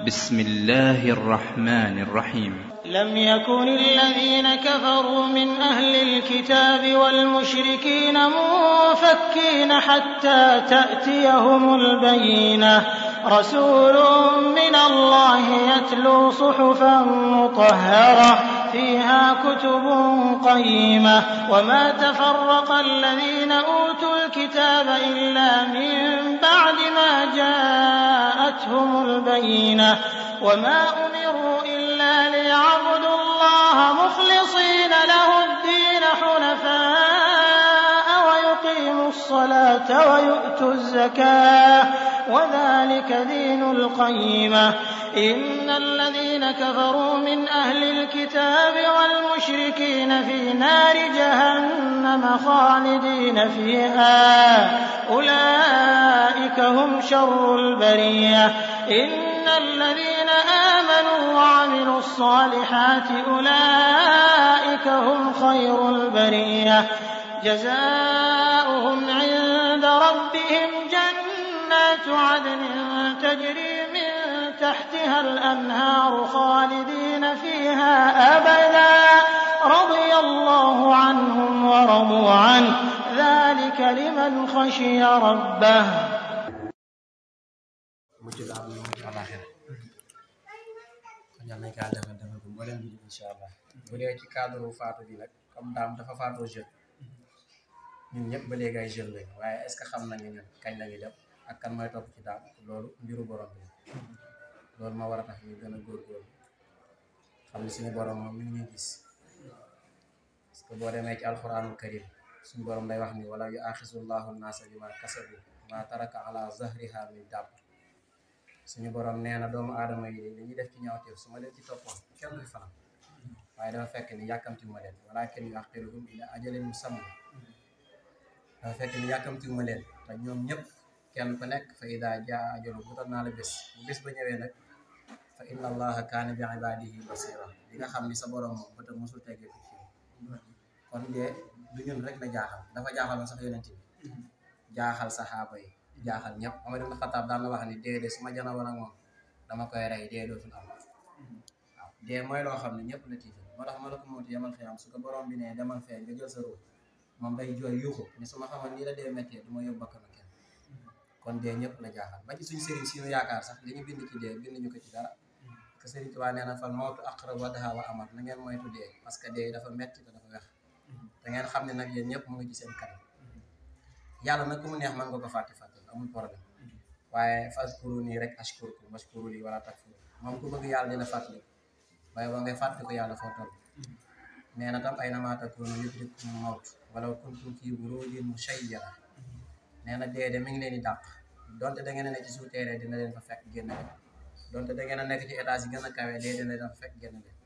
بسم الله الرحمن الرحيم لم يكن الذين كفروا من أهل الكتاب والمشركين منفكين حتى تأتيهم البينة رسول من الله يتلو صحفا مطهرة فيها كتب قيمة وما تفرق الذين أوتوا الكتاب إلا من بعد ما جاءتهم البينة وما أمروا إلا ليعبدوا الله مخلصين له الدين حنفاء ويقيموا الصلاة ويؤتوا الزكاة وذلك دين القيمة إن الذين كفروا من أهل الكتاب والمشركين في نار جهنم خالدين فيها أولئك هم شر البرية إن الذين آمنوا وعملوا الصالحات أولئك هم خير البرية جزاؤهم عند ربهم جنات عدن تجري من تحتها الأنهار خالدين فيها أبدا رضي الله عنهم ورضوا عنه ذلك لمن خشي ربه ñal nañ ka defal ko mo len bi inshallah bu dé ci cadre faatu bi nak comme dam dafa faatu jeune ñun ñep ba légay jeune lañ waye est ce que xam nañ ñun kañ lañu def ak kan moy top ci dam lolu mbiru borom bi lolu ma wara tax ñu gëna gor gor xam ni suñu borom mi ngi gis parce que bo démé ci alquranul karim suñu borom day wax ni wala yu akhisullahu an-nasa bima kasabu ma taraka ala zahriha min dab suñu borom neena doomu adama yi dañuy def ci ñaawteef suma leen ci toppoon kenn du fanam waaye dafa fekk ni yàkkamti ma leen walakin yuakhiruhum ila ajalin musamma dafa fekk ni yàkkamti ma leen te ñoom ñëpp kenn ku nekk fa ida jaa ajalu bu naa la bés bu bés ba ñëwee nag fa inna allaha kaana bi ibadihi basira li nga xam ni sa borom moom bëtam mosul teggee ko ci kon de du ñun rek la jaaxal dafa jaaxaloon sax yonent bi jaaxal saxaaba yi jaaxal ñëpp Omar ibn Khattab daan na wax ni dee de suma jana woon ak moom dama koy rey dee dootul am waaw dee mooy loo xam ne ñëpp la tiital moo tax ma la ko mooti yamal xiyam su ko borom bi ne demal fee nga jël sa ruux moom day jooy yuuxu ni su ma xamoon nii la dee méttee du ma yóbbu bakkanu kenn kon dee ñëpp la jaaxal ba ci suñu sëriñ si ñu yaakaar sax li ñu bind ci dee bind ñu ko ci dara que sëriñ Tuubaa nee na fal mawtu aqrab wadaha wa amat na ngeen moytu dee parce que dee dafa metti te dafa wex da ngeen xam ne nag yéen ñëpp mu ngi ci seen kanam yàlla nag ku mu neex mën nga ko fàtte amul problème waaye fazkuruni rek ashkurkum washkuru li wala takfur moom ku bëgg yàlla dina fàttali waaye ba ngay fàttali ko yàlla foo toll nee na tam ay na maa takunu yudrikum mawt walaw kuntum fi burujin mushayyada nee na dee de mi ngi leen di dàq donte da ngeen a nekk ci souterrain dina leen fa fekk génn leen donte da ngeen a nekk ci étage yi gën a kawe dee dina leen fa fekk génn leen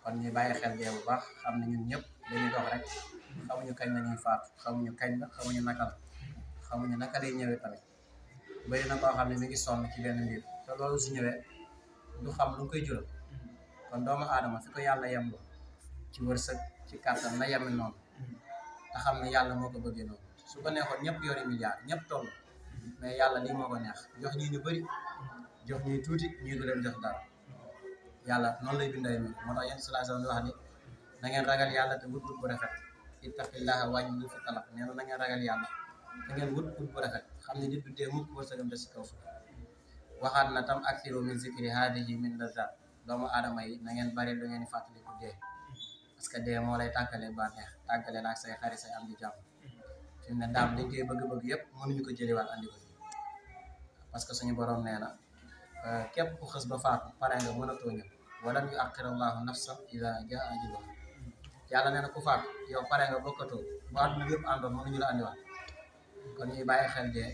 kon ñu bàyyi xel dee bu baax xam ne ñun ñëpp dañuy dox rek xamuñu kañ la ñuy faatu xamuñu kañ la xamuñu naka la xamuñu naka lay ñëwee tamit bëri na koo xam ne mi ngi sonn ci benn mbir te loolu su ñëwee du xam lu koy jural kon doomu aadama fi ko yàlla yemloo ci wërsëg ci kàttan na yem noonu te xam ne yàlla moo ko bëggee noonu su ko neexoon ñëpp yori milliard ñëpp toll mais yàlla lii moo ko neex jox ñi ñu bëri jox ñuy tuuti ñuy du leen jox dara yàlla noonu lay bindee mi moo tax yéen sallallahu alayhi wasallam wax ni na ngeen ragal yàlla te wut bu rafet ittaqillaha wàññi fi talaq nee na ngeen ragal yàlla da ngeen wut bu rafet xam ne nit du dee mukk wërsëgam des ci kaw suuf waxaat na tam aksiru min zikri hadihi min lazat doomu aadama yi na ngeen bari lu ngeen di fàttaliku dee parce que dee moo lay tàggale bànneex tàggale la ak say xarit say am di jàmm fi mu ne daam dañ koy bëgg-bëgg yëpp mënuñu ko jëliwaat andi ko parce que suñu borom nee na képp ku xës ba faatu pare nga mën a too ñëw walan yu aqira allahu nafsan ida jaa ajaluha yàlla nee na ku faatu yow pare nga bokkatoo bu àdduna yëpp àndoon mënuñu la andiwaat kon ñuy bàyyi xel dee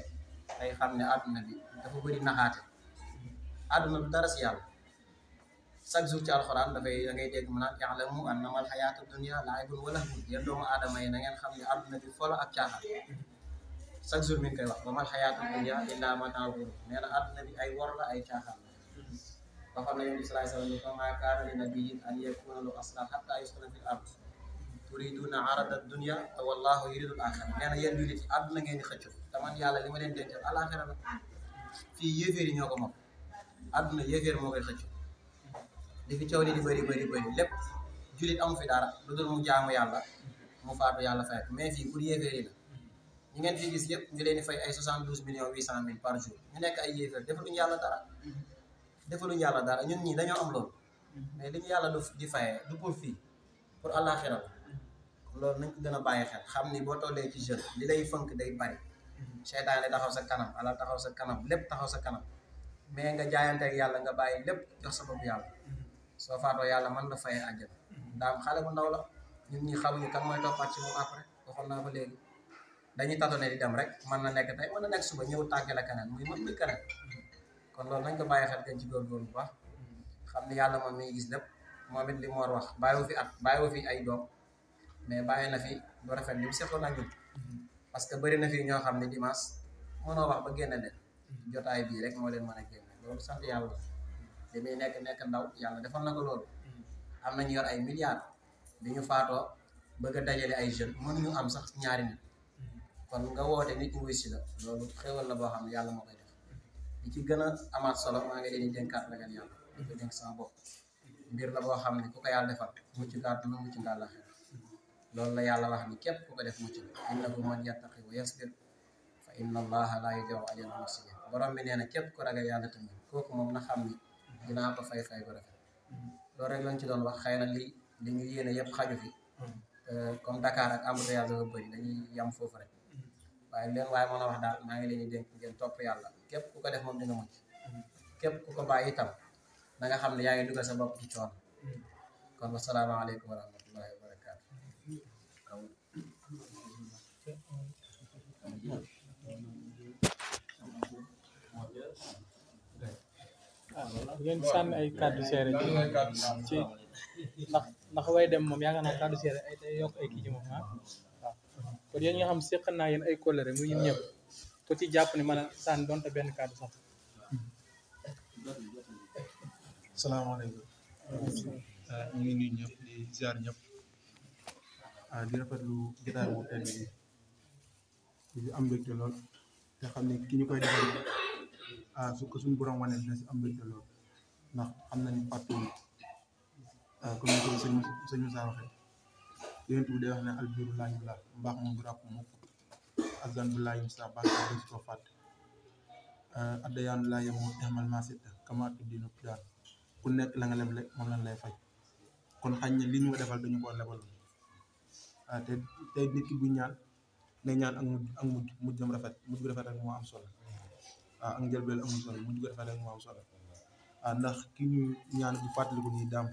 tey xam ne àdduna bi dafa bëri naxaate àdduna du dara si yàlla chaque jour ci alxuraan dafay da ngay dégg mu naan ya'lamu annamal hayaatu dunya la'ibun wa lahwun yéen doomu aadama yi na ngeen xam ne àdduna bi folo ak caaxaan chaque jour mi ngi koy wax wa mal hayaatu dunya illaa mataa'ul ghurur nee na àdduna bi ay wor la ay caaxaan la waxoon na Yonent bi sallallahu alayhi wa sallam maa kaana li nabiyyin an yakuuna lahu asran hattaa yuskana fil ard turiduna arada dunya te wallahu yuridul axira nee na yéen jullit yi àdduna ngeen di xëccu te man yàlla li ma leen dencal alaxira la fii yéeféer yi ñoo ko moom àdduna yéeféer moo koy xëcc li fi coow li di bëri lépp julit amu fi dara lu dul mu jaamu yàlla mu faatu yàlla fay mais fii pour yéeféer yi la ñi ngeen fi gis yëpp ñu leen di fay ay 72 millions 800 mille par jour ñu nekk ay yéeféer defaluñu yàlla dara ñun ñii dañoo am loolu mais li ñu yàlla di fayee du pour fii pour àllaaxira loolu nañ ko gën a bàyyi xel xam ni boo tollee ci jeune li lay fënk day bari seytaane taxaw sa kanam alal taxaw sa kanam lépp taxaw sa kanam mais nga jaayanteeg yàlla nga bàyyi lépp jox sa bopp yàlla soo faatoo yàlla mën la fayee àjjana daam xale bu ndaw la ñun ñi xamuñu kan mooy toppaat ci moom après waxoon naa ko léegi dañuy tatone di dem rek mën na nekk tey mën na nekk suba ñëw tàggale keneen muy keneen kon loolu nañ ko bàyyi xel gën ci góorgóorlu bu baax xam ni yàlla moom mi ngi gis lépp moom it li mu war wax bàyyiwu fi bàyyiwu fi ay doom mais bàyyi na fi lu rafet li mu seqoon ak ñun parce que bëri na fi ñoo xam ne dimanche mënoo wax ba génne leen jotaay bii rek moo leen mën a génne loolu sant yàlla li muy nekk ndaw yàlla defal na ko loolu am nañu yor ay milliards bi ñu faatoo bëgg a dajale ay jeunes mënuñu am sax ñaari nit kon nga woote nit ñu wuy si la loolu xéwal la boo xam ne yàlla moo koy def li ci gën a amaat solo maa ngi leen di dénkaat ragal yàlla di ko dénk sama bopp mbir la boo xam ne ku ko yàlla defal mucc nga àdduna mucc nga àllaaxira loolu la yàlla wax ni képp ku ko def mucc innahu man yattaqi wa yasbir fa inna allaha laa yudii'u ajra al-muhsinin borom bi nee na képp ku ragal yàlla tamit kooku moom na xam ni dinaa ko fay bu rafet loolu rek lañ ci doon wax xëy na li ñu yéene yëpp xaju fi comme Dakar ak embouteillage dafa bëri dañuy yam foofu rek waaye leen waaye mën a wax daal maa ngi leen di dénk ngeen topp yàlla képp ku ko def moom dina mucc képp ku ko bàyyi itam na nga xam ne yaa ngi dugal sa bopp ci coono kon wasalaamaaleykum wa rahmatullahi wa barakaatu ngeen sànni ay kàddu seere ci ndax way dem moom yaakaar naa kàddu seere ay day yokk ay kii ci moom waaw kon yéen nga xam seq naa yéen ay kóllëre muy ñun ñëpp ko ci jàpp ni mën a sànni donte benn kàddu sax. salaamaaleykum. ñu ngi nuyu ñëpp di ziar ñëpp di rafetlu jotaay bu tedd bi di am mbégte lool te xam ne ki ñu koy defal su ko suñu borom wane dina si am mbégte lool ndax xam na ni partout comme ni ko sëñ Moussa waxee yéen bi day wax ne albiru laa ñu laal mbaax moom du ràpp mukk azan bu laa ñu sa baax a ko fàtt addayaanu laa yemoo exmal masit kamaatu dinu daan ku nekk la nga leble moom lañ lay fay kon xañ ne li ñu ko defal dañu ko lebal te tey nit ki bu ñaan ne ñaan ak mujjam rafet mujj gu rafet rek moo am solo ak njëlbeel amul solo mujj gu rafet rek moo am solo ndax ki ñu ñaan bu fàttaliku nii daam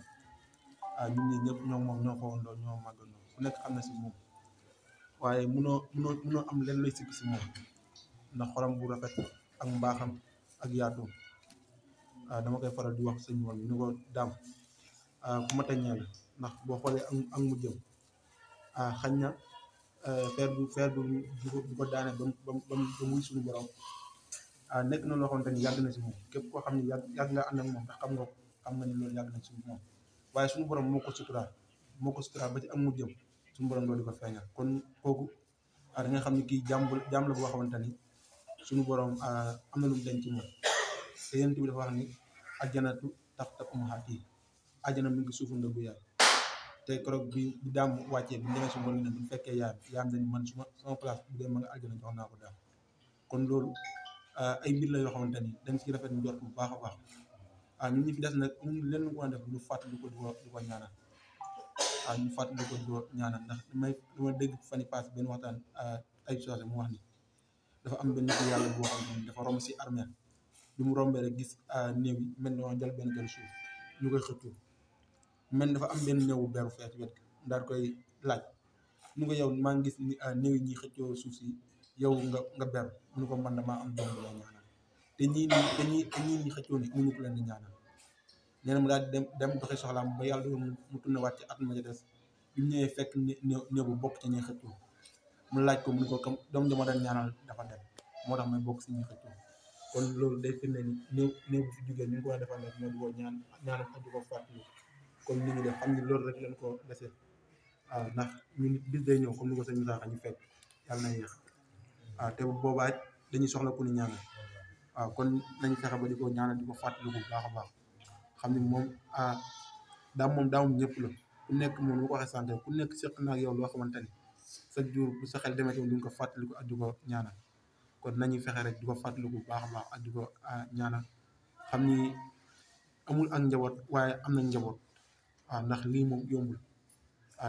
ñun ñi ñëpp ñoo moom ñoo fowandoo ñoo màggandoo ku nekk xam na si moom waaye munoo am leen lay sikk si moom ndax xolam bu rafet ak mbaaxam ak yaatoom dama koy faral di wax sëñ moom ni ko daam ku ma tañee la ndax boo xoolee ak mujjam xañ na feer bu ko daane ba muy suñu borom nekk na loo xamante ni yàgg na si moom képp koo xam ne yàgg nga ànd ak moom ndax xam nga ni loolu yàgg na si moom waaye suñu borom moo ko suturaal ba ci ak mujjam suñu borom loolu di ko feeñal kon kooku da nga xam ne kii jàmm la boo xamante ni suñu borom am na lu mu denc ci moom te yéen bi dafa wax ni aljanatu tahta ummahaatihi àjjana mi ngi suufu ndëggu yaay te keroog bi daam wàccee bi demee su borom ne bu fekkee yaam dañ man sama place bu dee ma nga aljana jox naa ko daam kon loolu ay mbir la yoo xamante ni dañ ci rafet njort bu baax a baax ñun ñi fi des nag ñun leen ko def lu fàttali ko di ko ñaanal ñu fàttali ko di ko ñaanal ndax dama dégg fan yii passé benn waxtaan ay soose mu wax ni dafa am benn nit yàlla boo xam ne dafa romb si armée bi mu rombee rek gis néew yi mel ni jël benn jël suuf ñu koy xëccoo mel dafa am benn néew bu beru fee ci wet daal koy laaj ñu ko yow maa ngi gis néew yi ñuy xëccoo suuf si yow nga beru mu ko man damaa am doom bu lay ñaanal te ñii ñi xëccoo ni amuñu ko leen di ñaanal nee na mu daal di dem doxi soxlaam ba yàlla dogal mu tourné waat ci at ma ca des bi mu ñëwee fekk néew bu bokk ci ñuy xëccoo mu laaj ko mu ne ko comme doom dama doon ñaanal dafa dem moo tax may bokk si ñuy xëccoo kon loolu day firnde ni néew bu fi jógee ni ñu ko war a defal rek moo di ko ñaanal ak di ko fàttali comme ni ñu def xam ni loolu rek leen ko desee ndax ñun bis day ñëw comme ni ko sëñ Moussa ñu fekk yàlla na yéex te bu boobaa dañuy soxla ku ñu ñaanal waaw kon nañ fexe ba di ko ñaanal di ko fàttaliku bu baax a baax xam ni moom daamum ñëpp la ku nekk moom lu ko waxee santé ku nekk seq na ak yow loo xamante ni chaque jour bu sa xel demee tamit di nga ko fàttaliku ak di ko ñaanal kon nañuy fexe rek di ko fàttaliku bu baax a baax ak di ko ñaanal xam ni amul ak njaboot waaye am na njaboot waaw ndax lii moom yombul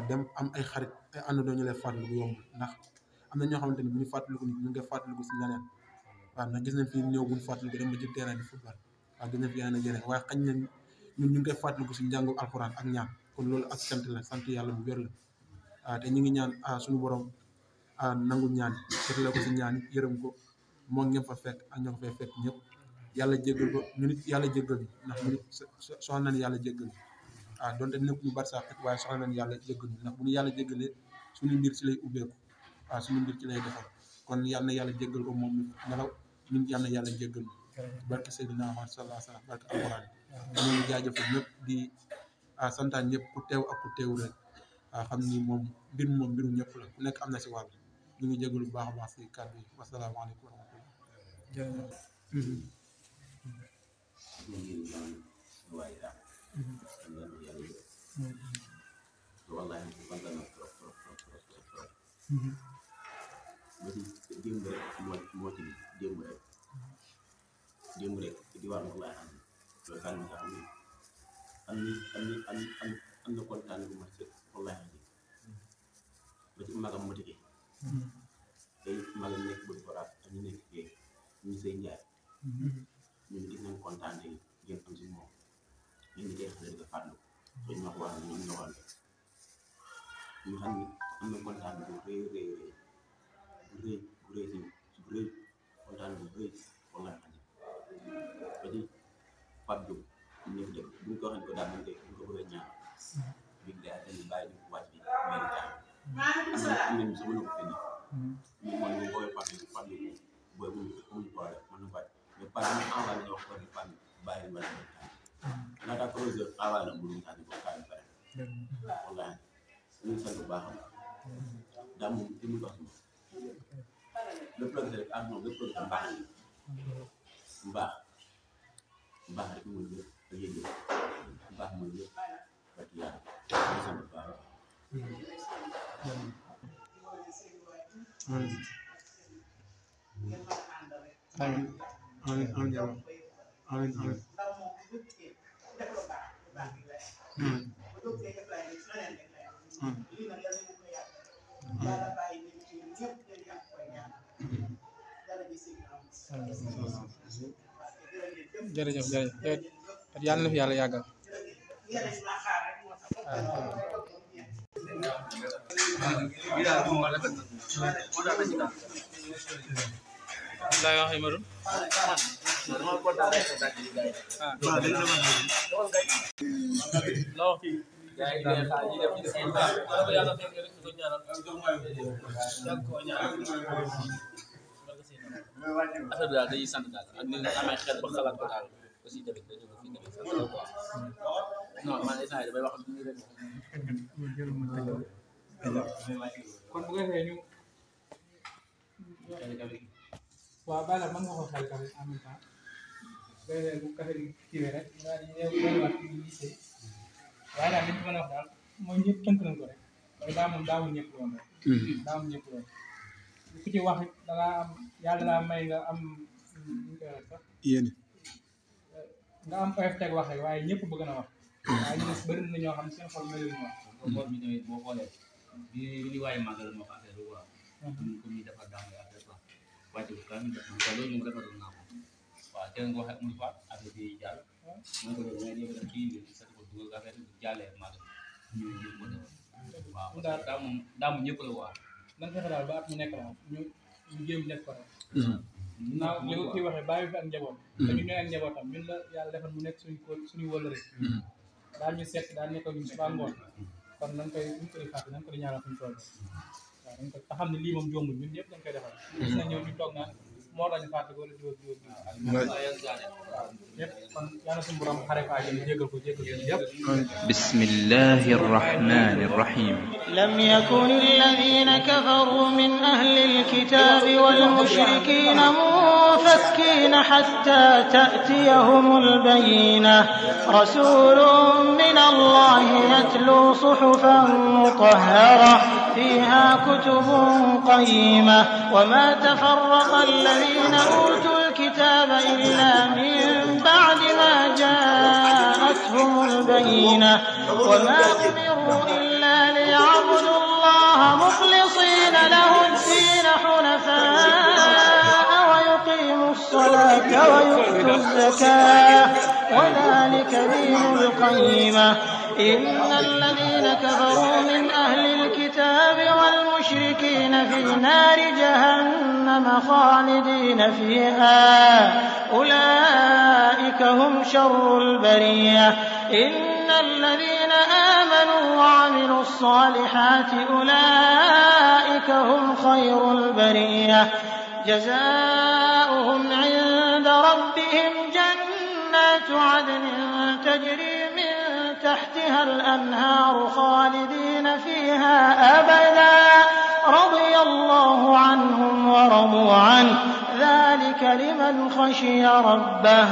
dem am ay xarit ay àndandoo ñu lay fàttaliku yombul ndax am na ñoo xamante ni bu ñu fàttaliku nit ñu ngi koy fàttaliku si ñeneen waaw ndax gis nañ fi ñëw buñ fàttaliku dem ba ci terrain di football waaw gis nañ fi yeneen ak yeneen waaye xañ nañ ñun ñu ngi koy fàttaliku si njàngu alxuraan ak ñaan kon loolu ak sant la sant yàlla bu wér la te ñu ngi ñaan suñu borom nangu ñaan fekk la ko si ñaan yërëm ko moo ngeen fa fekk ak ñoo ko fay fekk ñëpp yàlla jéggal ko ñu nit yàlla jéggal ndax ñu nit soxla nañ yàlla jéggal donte nekk ñu bari sax waaye soxla nañ yàlla jéggal ndax bu ñu yàlla jéggalee suñu mbir ci lay ubbeeku suñu mbir ci lay defal kon yàlla na yàlla jéggal ko moom nelaw ñun yàlla na yàlla jéggal barke Seydina Muhammad sallallahu alayhi wa sallam barke alquran ñu ngi jaajëfal ñëpp di santaan ñëpp ku teew ak ku teew rek xam ni moom mbir moom mbiru ñëpp la ku nekk am na si wàll ñu ngi jégalu bu baax a baax si kàddu yi wasalaamaaleykum wa rahmatulah. démb rek di war na laa xam loolu kan nga am na kontaan bu ma sëkk wallaahi ba ci magam ma tëggee tey magam nekk bu ko raat ak ñu nekk fii ñu sëy njaay ñun gis nañ kontaan léegi ngeen am si moom ñun ñu koy xale di ko fàttali so ñu ma ko wax ñu ñu waxal ñu xam ni am na kontaan bu rëy kontaan bu rëy wallaahi ba ci Pape Diop ñu nekk dëkk bu ñu ko waxee ko daal ñu ko bëgg a ñaan bi day dañuy bàyyi ñu wàcc bi benn temps am nañu sama lu ko fi ñu mën ñu booy Pape booy mu problème mën na wàcc mais Pape ñu envoyé ñu wax ko ni Pape bàyyi ma la temps laata projet envoyé na mënu tànn ko kaay pare wallaahi ñu sant bu baax daa moom li mu wax moom lépp la rek ak moom lépp la mbaax mbaax rek mooy lépp da ngay jël mbaax mooy lépp ba ci yàlla ñu sant bu baax jërëjëf yàlla na fi yàlla yàggal lay wax yi ma doon la wax fii affaire bi daal dañuy sant daal ak ni nga amee xel ba xalaat ko daal aussi tamit dañu ko fi tamit sant quoi non man instant damay wax ni rek kon bu ngeen ñu waaw bala man nga ko xel tamit en même temps bu café gi kiiwee rek daal di ñëwaat ci lycée waaye daal li ñu mën a wax daal mooy ñëpp tënk nañ ko rek waaye daamul ñëpp loon rek daamul ñëpp loon ku ci wax da ngaa am yàlla laa may nga am sax yéen nga am oyof teg wax rek waaye ñëpp bëgg na wax waaye ñu des bëri na ñoo xam ne seen xol mel ni wax boor bi tamit boo xoolee bi ñu waaye màggal moo ko affaire bi quoi comme ñu defar daamu affaire quoi wàcc bu kan def ko loolu moom defaroon naa ko waaw te nga ko waxee amul faat affaire bi jàll man ko doon mais yëpp def kii bi sa ko dugal affaire bi jàllee màggal ñu ko def waaw daa moom ñëpp la waa nan fexe daal ba at mu nekk daal ñu jéem def ko rek naaw li ko kii waxee bàyyi fi ak njaboot te ñu ñooy ak njabootam ñun la yàlla defal mu nekk suñu wël rek daal ñu seet daal nekk ñu suba ngoon kon nañ koy fàtte nañ ko di ñaanal fuñu toll waaw dañ ko te xam ne lii moom jombul ñun ñëpp dañ koy defal gis na ñëw ñu toog naan moo tax ñu fàtte ko wala diwóor yëpp kon yàlla suñu borom xare fa jël jégal ko yëpp بسم الله الرحمن الرحيم لم يكن الذين كفروا من أهل الكتاب والمشركين متفكين حتى تأتيهم البينة رسول من الله يتلو صحفا مطهرة فيها كتب قيمة وما تفرق الذين أوتوا الكتاب إلا من بعد ما جاءتهم البينة وما أمروا إلا ليعبدوا الله مخلصين له الدين حنفاء ويقيموا الصلاة ويؤتوا الزكاة وذلك دين القيمة إن الذين كفروا من أهل الكتاب والمشركين في نار جهنم خالدين فيها أولئك هم شر البرية إن الذين آمنوا وعملوا الصالحات أولئك هم خير البرية جزاؤهم عند ربهم جنات عدن تجري من تحتها الأنهار خالدين فيها أبدا رضي الله عنهم ورضوا عنه ذلك لمن خشي ربه